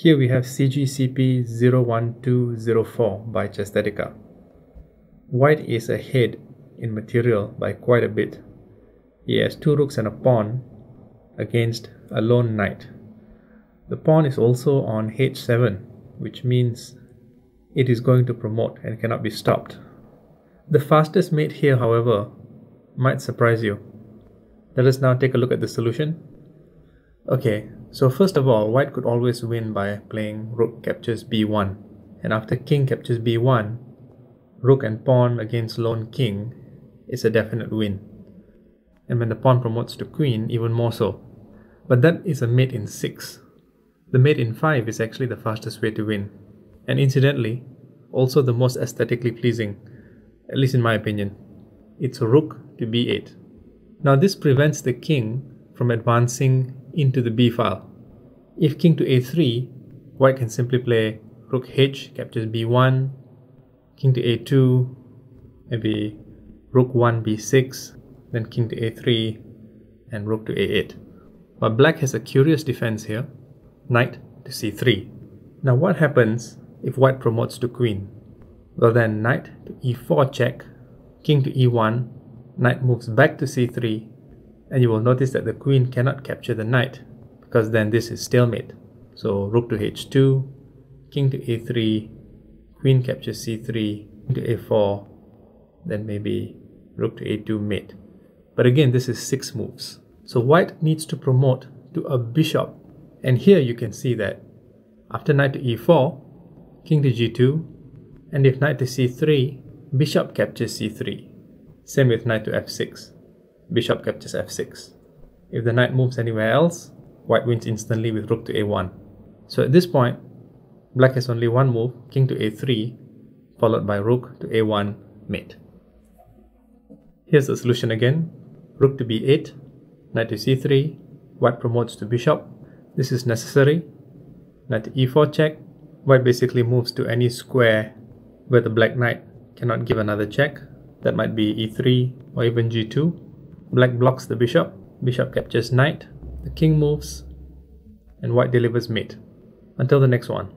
Here we have CGCP01204 by Chesthetica. White is ahead in material by quite a bit. He has 2 rooks and a pawn against a lone knight. The pawn is also on h7, which means it is going to promote and cannot be stopped. The fastest mate here, however, might surprise you. Let us now take a look at the solution. Okay, so first of all, white could always win by playing rook captures b1, and after king captures b1, rook and pawn against lone king is a definite win. And when the pawn promotes to queen, even more so. But that is a mate in 6. The mate in 5 is actually the fastest way to win, and incidentally, also the most aesthetically pleasing, at least in my opinion. It's a rook to b8. Now this prevents the king from advancing into the b file. If king to a3, white can simply play rook h captures b1, king to a2, maybe rook 1 b6, then king to a3, and rook to a8. But black has a curious defense here, knight to c3. Now what happens if white promotes to queen? Well then, knight to e4 check, king to e1, knight moves back to c3, and you will notice that the queen cannot capture the knight, because then this is stalemate. So rook to h2, king to a3, queen captures c3, king to a4, then maybe rook to a2 mate. But again, this is 6 moves. So white needs to promote to a bishop. And here you can see that after knight to e4, king to g2, and if knight to c3, bishop captures c3. Same with knight to f6. Bishop captures f6. If the knight moves anywhere else, white wins instantly with rook to a1. So at this point, black has only one move, king to a3, followed by rook to a1 mate. Here's the solution again. Rook to b8, knight to c3, white promotes to bishop. This is necessary. Knight to e4 check, white basically moves to any square where the black knight cannot give another check. That might be e3 or even g2. Black blocks the bishop, bishop captures knight, the king moves, and white delivers mate. Until the next one.